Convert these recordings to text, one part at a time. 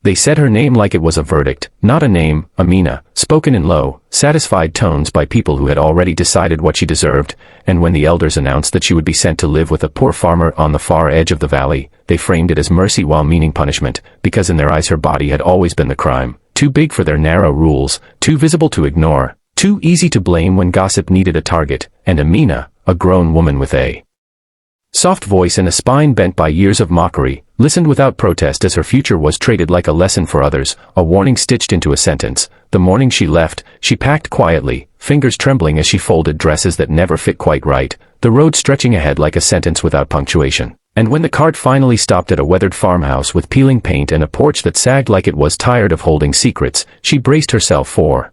They said her name like it was a verdict, not a name, Amina, spoken in low, satisfied tones by people who had already decided what she deserved, and when the elders announced that she would be sent to live with a poor farmer on the far edge of the valley, they framed it as mercy while meaning punishment, because in their eyes her body had always been the crime, too big for their narrow rules, too visible to ignore, too easy to blame when gossip needed a target, and Amina, a grown woman with a soft voice and a spine bent by years of mockery, listened without protest as her future was traded like a lesson for others, a warning stitched into a sentence. The morning she left, she packed quietly, fingers trembling as she folded dresses that never fit quite right, the road stretching ahead like a sentence without punctuation. And when the cart finally stopped at a weathered farmhouse with peeling paint and a porch that sagged like it was tired of holding secrets, she braced herself for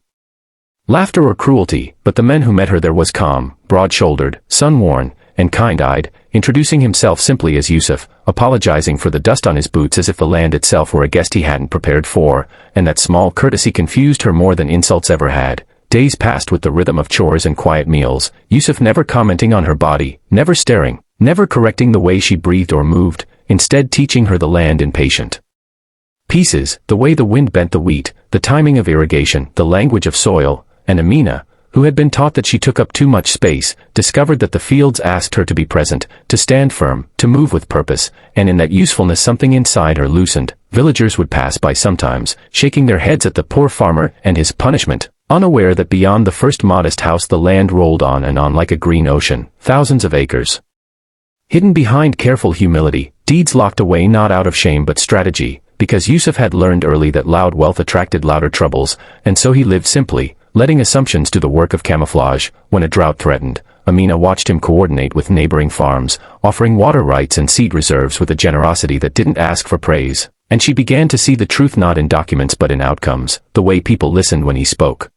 laughter or cruelty, but the man who met her there was calm, broad-shouldered, sun-worn, and kind-eyed, introducing himself simply as Yusuf, apologizing for the dust on his boots as if the land itself were a guest he hadn't prepared for, and that small courtesy confused her more than insults ever had. Days passed with the rhythm of chores and quiet meals, Yusuf never commenting on her body, never staring, never correcting the way she breathed or moved, instead teaching her the land in patient pieces, the way the wind bent the wheat, the timing of irrigation, the language of soil, and Amina, who had been taught that she took up too much space, discovered that the fields asked her to be present, to stand firm, to move with purpose, and in that usefulness something inside her loosened. Villagers would pass by sometimes, shaking their heads at the poor farmer and his punishment, unaware that beyond the first modest house the land rolled on and on like a green ocean, thousands of acres. Hidden behind careful humility, deeds locked away not out of shame but strategy, because Yusuf had learned early that loud wealth attracted louder troubles, and so he lived simply, letting assumptions do the work of camouflage. When a drought threatened, Amina watched him coordinate with neighboring farms, offering water rights and seed reserves with a generosity that didn't ask for praise, and she began to see the truth not in documents but in outcomes, the way people listened when he spoke,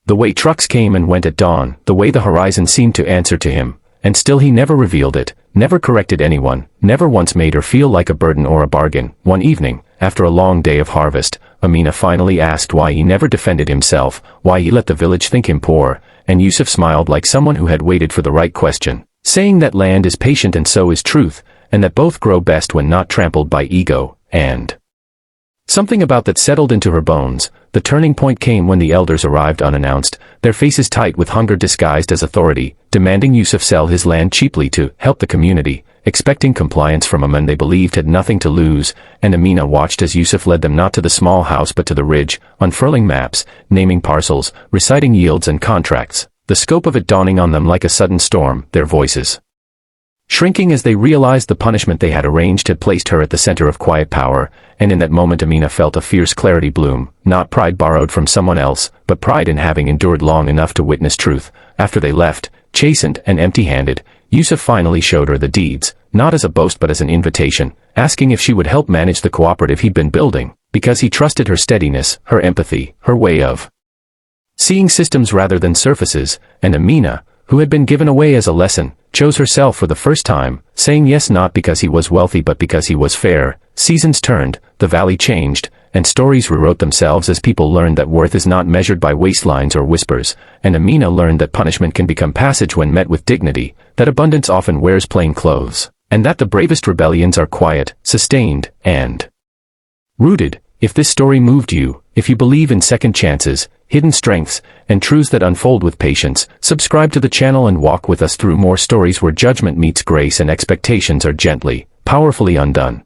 the way trucks came and went at dawn, the way the horizon seemed to answer to him, and still he never revealed it, never corrected anyone, never once made her feel like a burden or a bargain. One evening, after a long day of harvest, Amina finally asked why he never defended himself, why he let the village think him poor, and Yusuf smiled like someone who had waited for the right question, saying that land is patient and so is truth, and that both grow best when not trampled by ego, and something about that settled into her bones. The turning point came when the elders arrived unannounced, their faces tight with hunger disguised as authority, demanding Yusuf sell his land cheaply to help the community, expecting compliance from a man they believed had nothing to lose, and Amina watched as Yusuf led them not to the small house but to the ridge, unfurling maps, naming parcels, reciting yields and contracts, the scope of it dawning on them like a sudden storm, their voices shrinking as they realized the punishment they had arranged had placed her at the center of quiet power, and in that moment Amina felt a fierce clarity bloom, not pride borrowed from someone else, but pride in having endured long enough to witness truth. After they left, chastened and empty-handed, Yusuf finally showed her the deeds, not as a boast but as an invitation, asking if she would help manage the cooperative he'd been building, because he trusted her steadiness, her empathy, her way of seeing systems rather than surfaces, and Amina, who had been given away as a lesson, chose herself for the first time, saying yes not because he was wealthy but because he was fair. Seasons turned, the valley changed, and stories rewrote themselves as people learned that worth is not measured by waistlines or whispers, and Amina learned that punishment can become passage when met with dignity, that abundance often wears plain clothes, and that the bravest rebellions are quiet, sustained, and rooted. If this story moved you, if you believe in second chances, hidden strengths, and truths that unfold with patience, subscribe to the channel and walk with us through more stories where judgment meets grace and expectations are gently, powerfully undone.